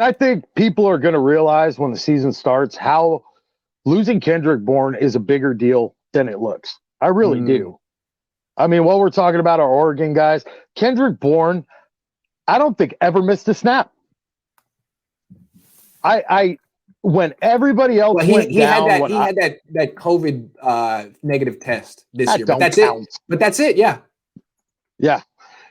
I think people are going to realize when the season starts how losing Kendrick Bourne is a bigger deal than it looks. I really do. I mean, while we're talking about our Oregon guys, Kendrick Bourne, I don't think ever missed a snap. I when everybody else went down, had that COVID negative test this year, but that's it. But that's it, yeah. Yeah.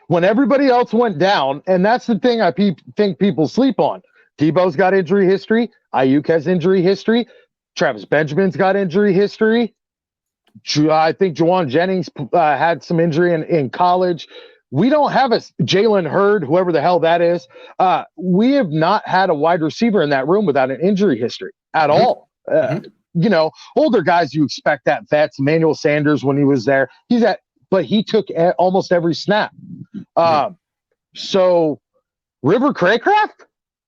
When everybody else went down, and that's the thing I think people sleep on. Debo's got injury history. Ayuk has injury history. Travis Benjamin's got injury history. I think Cohn Jennings had some injury in college. We don't have a Jalen Hurd, whoever the hell that is. We have not had a wide receiver in that room without an injury history at all. You know, older guys, you expect that. Vets, Emmanuel Sanders, when he was there, but he took almost every snap. So River Craycraft,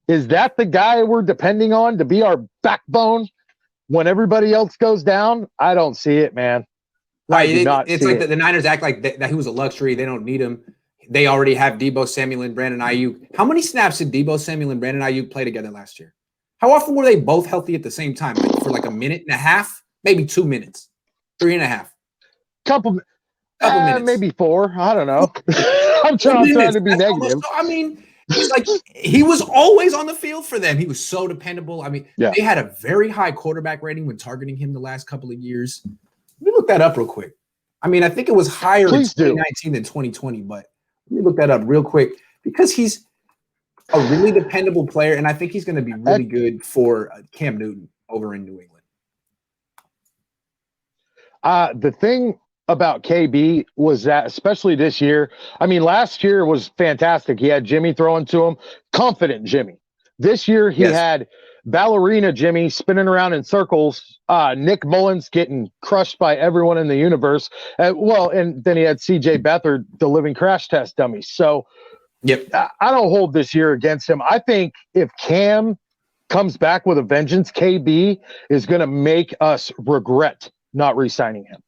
is that the guy we're depending on to be our backbone when everybody else goes down? I don't see it, man. Right. It's like the Niners act like that he was a luxury. They don't need him. They already have Debo Samuel and Brandon Ayuk. How many snaps did Debo Samuel and Brandon Ayuk play together last year? How often were they both healthy at the same time? Like for like a minute and a half? Maybe 2 minutes. 3.5. Couple minutes. Maybe 4. I don't know. I'm trying to be negative. I mean, he was always on the field for them. He was so dependable. I mean, They had a very high quarterback rating when targeting him the last couple of years. Let me look that up real quick. I mean, I think it was higher in 2019 than 2020, but let me look that up real quick because he's a really dependable player, and I think he's going to be really good for Cam Newton over in New England. The thing about KB was that, especially this year, I mean, last year was fantastic. He had Jimmy throwing to him, confident Jimmy. This year he had ballerina Jimmy spinning around in circles, Nick Mullins getting crushed by everyone in the universe. And then he had CJ Beathard, the living crash test dummy. So I don't hold this year against him. I think if Cam comes back with a vengeance, KB is going to make us regret not re-signing him.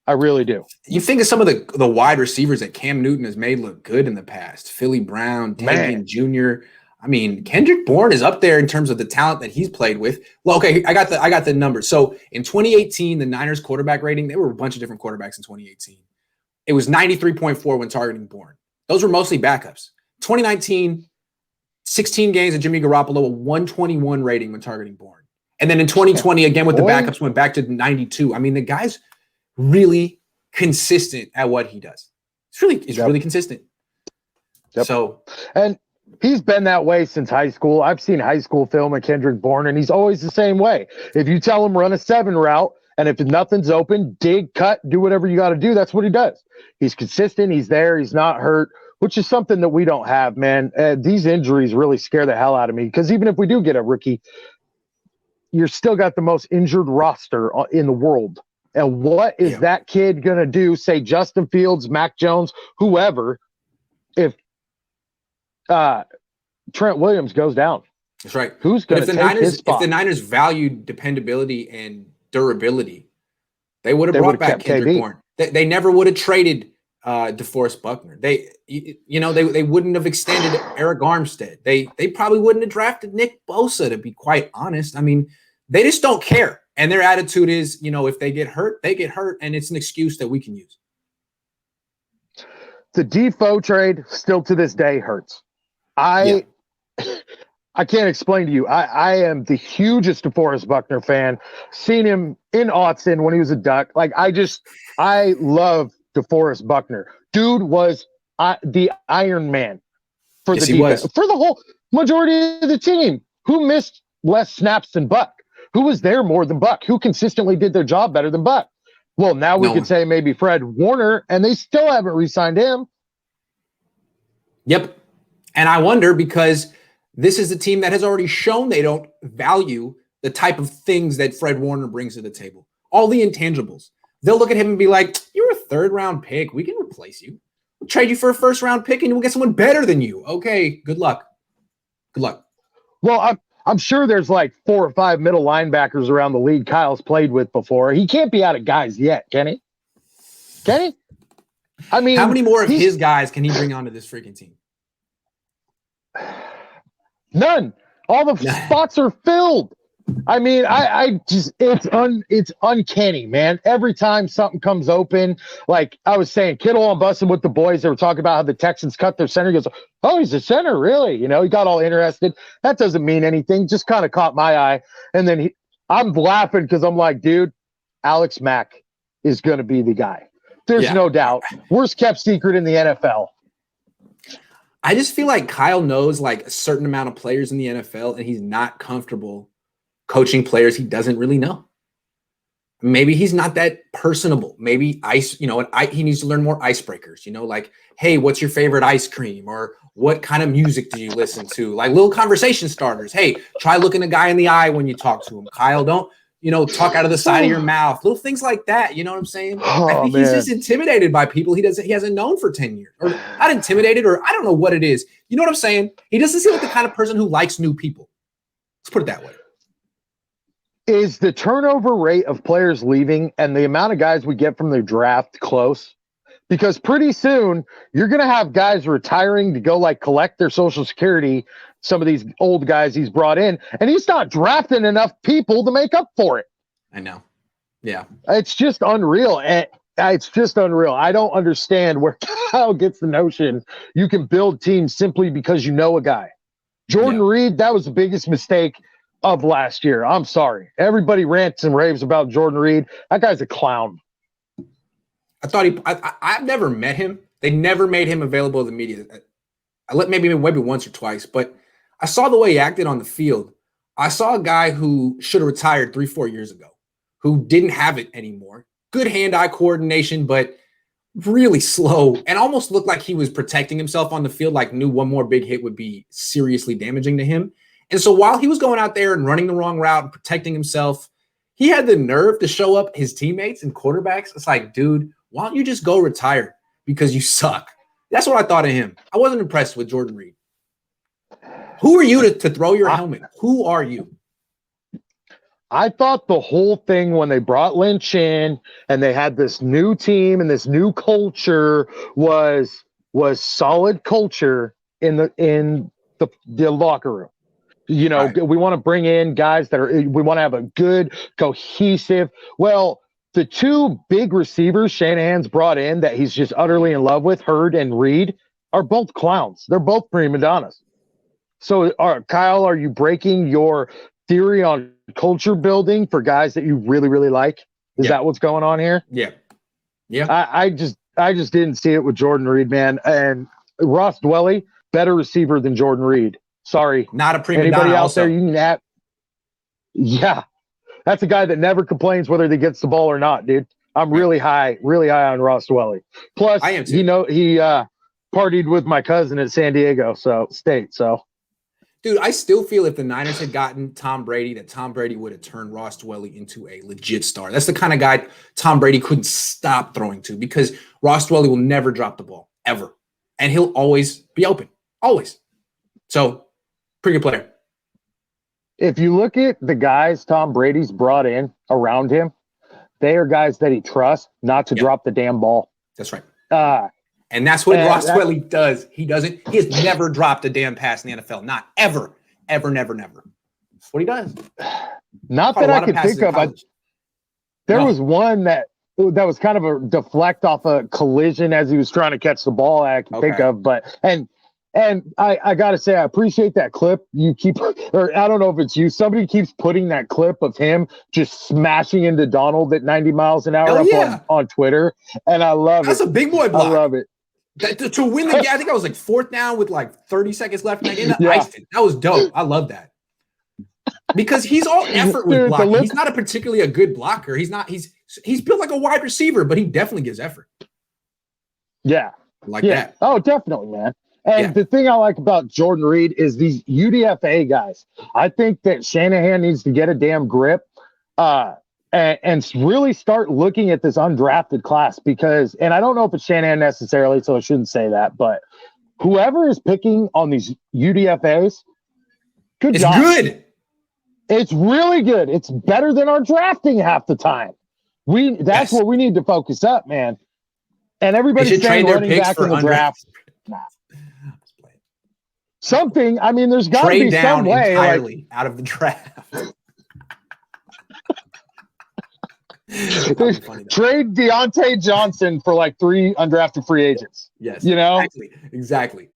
I really do. You think of some of the wide receivers that Cam Newton has made look good in the past. Philly Brown, Tavian Jr. I mean, Kendrick Bourne is up there in terms of the talent that he's played with. Well, okay, I got the numbers. So in 2018, the Niners quarterback rating, there were a bunch of different quarterbacks in 2018. It was 93.4 when targeting Bourne. Those were mostly backups. 2019, 16 games of Jimmy Garoppolo, a 121 rating when targeting Bourne. And then in 2020, again with the backups, went back to 92. I mean, the guy's really consistent at what he does. It's really consistent. So, and he's been that way since high school. I've seen high school film of Kendrick Bourne, and he's always the same way. If you tell him run a 7 route, and if nothing's open, dig, cut, do whatever you got to do, that's what he does. He's consistent. He's there. He's not hurt, which is something that we don't have, man. These injuries really scare the hell out of me because even if we do get a rookie, you're still got the most injured roster in the world. And what is that kid going to do, say Justin Fields, Mac Jones, whoever, if Trent Williams goes down? That's right. Who's going to take his spot? If the Niners valued dependability and durability, they would have brought back Kendrick Bourne. They never would have traded DeForest Buckner. They wouldn't have extended Eric Armstead. They probably wouldn't have drafted Nick Bosa, to be quite honest. I mean, they just don't care. And their attitude is, if they get hurt, they get hurt, and it's an excuse that we can use. The Defoe trade still to this day hurts. I can't explain to you. I am the hugest DeForest Buckner fan. Seen him in Autzen when he was a Duck. I love DeForest Buckner. Dude was the Iron Man for the defense. For the whole majority of the team. Who missed less snaps than Buck? Who was there more than Buck? Who consistently did their job better than Buck? Well, now we could say maybe Fred Warner, and they still haven't re-signed him. Yep. And I wonder because this is a team that has already shown they don't value the type of things that Fred Warner brings to the table. All the intangibles. They'll look at him and be like, you're a 3rd-round pick. We can replace you. We'll trade you for a 1st-round pick, and we'll get someone better than you. Okay, good luck. Good luck. Well, I'm sure there's like 4 or 5 middle linebackers around the league Kyle's played with before. He can't be out of guys yet, can he? Can he? I mean, how many more of his guys can he bring onto this freaking team? None. All the spots are filled. I mean, I just it's uncanny, man. Every time something comes open, like I was saying, Kittle on Bussin' with the boys, they were talking about how the Texans cut their center. He goes, "Oh, he's a center, really?" You know, he got all interested. That doesn't mean anything. Just kind of caught my eye, and then I'm laughing because I'm like, dude, Alex Mack is going to be the guy. There's no doubt. Worst kept secret in the NFL. I just feel like Kyle knows like a certain amount of players in the NFL, and he's not comfortable coaching players he doesn't really know. Maybe he's not that personable. Maybe he needs to learn more icebreakers, like, hey, what's your favorite ice cream? Or what kind of music do you listen to? Like little conversation starters. Hey, try looking a guy in the eye when you talk to him. Kyle, don't, talk out of the side of your mouth. Little things like that. You know what I'm saying? I think he's just intimidated by people he hasn't known for 10 years. Or not intimidated, or I don't know what it is. You know what I'm saying? He doesn't seem like the kind of person who likes new people. Let's put it that way. Is the turnover rate of players leaving and the amount of guys we get from the draft close? Because pretty soon you're going to have guys retiring to go like collect their Social Security, some of these old guys he's brought in, and he's not drafting enough people to make up for it. I know. Yeah. It's just unreal. It's just unreal. I don't understand where Kyle gets the notion you can build teams simply because you know a guy. Jordan Reed, that was the biggest mistake of last year. I'm sorry. Everybody rants and raves about Jordan Reed. That guy's a clown. I thought I've never met him. They never made him available to the media. I let maybe once or twice, but I saw the way he acted on the field. I saw a guy who should have retired 3-4 years ago, who didn't have it anymore. Good hand-eye coordination, but really slow and almost looked like he was protecting himself on the field, like knew one more big hit would be seriously damaging to him. And so while he was going out there and running the wrong route and protecting himself, he had the nerve to show up his teammates and quarterbacks. It's like, dude, why don't you just go retire because you suck? That's what I thought of him. I wasn't impressed with Jordan Reed. Who are you to throw your helmet? Who are you? I thought the whole thing when they brought Lynch in and they had this new team and this new culture was solid culture in the locker room. Right. We want to bring in guys we want to have a good, cohesive. Well, the two big receivers Shanahan's brought in that he's just utterly in love with, Hurd and Reed, are both clowns. They're both prima donnas. So, Kyle, are you breaking your theory on culture building for guys that you really, really like? Is that what's going on here? Yeah. Yeah. I just didn't see it with Jordan Reed, man. And Ross Dwelly, better receiver than Jordan Reed. Sorry. Not a prima Anybody donna out also. there you can have. Yeah. That's a guy that never complains whether he gets the ball or not, dude. I'm really high on Ross Dwelly. Plus, I am too. He partied with my cousin at San Diego State. So, dude, I still feel if the Niners had gotten Tom Brady, that Tom Brady would have turned Ross Dwelly into a legit star. That's the kind of guy Tom Brady couldn't stop throwing to because Ross Dwelly will never drop the ball, ever. And he'll always be open. Always. So, pretty good player. If you look at the guys Tom Brady's brought in around him, they are guys that he trusts not to drop the damn ball. That's right. And that's what Ross Dwelly does. He has never dropped a damn pass in the NFL. Not ever. Ever, never, never. That's what he does. Not that I could think of. There was one that was kind of a deflect off a collision as he was trying to catch the ball I can think of. And I got to say, I appreciate that clip. You keep, or I don't know if it's you, somebody keeps putting that clip of him just smashing into Donald at 90 miles an hour on Twitter. And I love That's a big boy block. I love it. To win the game, I think I was like 4th down with like 30 seconds left. And I iced it. That was dope. I love that. Because he's all effort with blocking. He's not particularly a good blocker. He's built like a wide receiver, but he definitely gives effort. Yeah. Like that. Oh, definitely, man. And the thing I like about Jordan Reed is these UDFA guys. I think that Shanahan needs to get a damn grip and really start looking at this undrafted class because, and I don't know if it's Shanahan necessarily, so I shouldn't say that, but whoever is picking on these UDFAs, good job. It's good. It's really good. It's better than our drafting half the time. That's where we need to focus up, man. And everybody's saying running back in the draft. Nah. something. I mean, there's got to be some way entirely out of the draft. Trade Deontay Johnson for like 3 undrafted free agents. Yes, you know, exactly.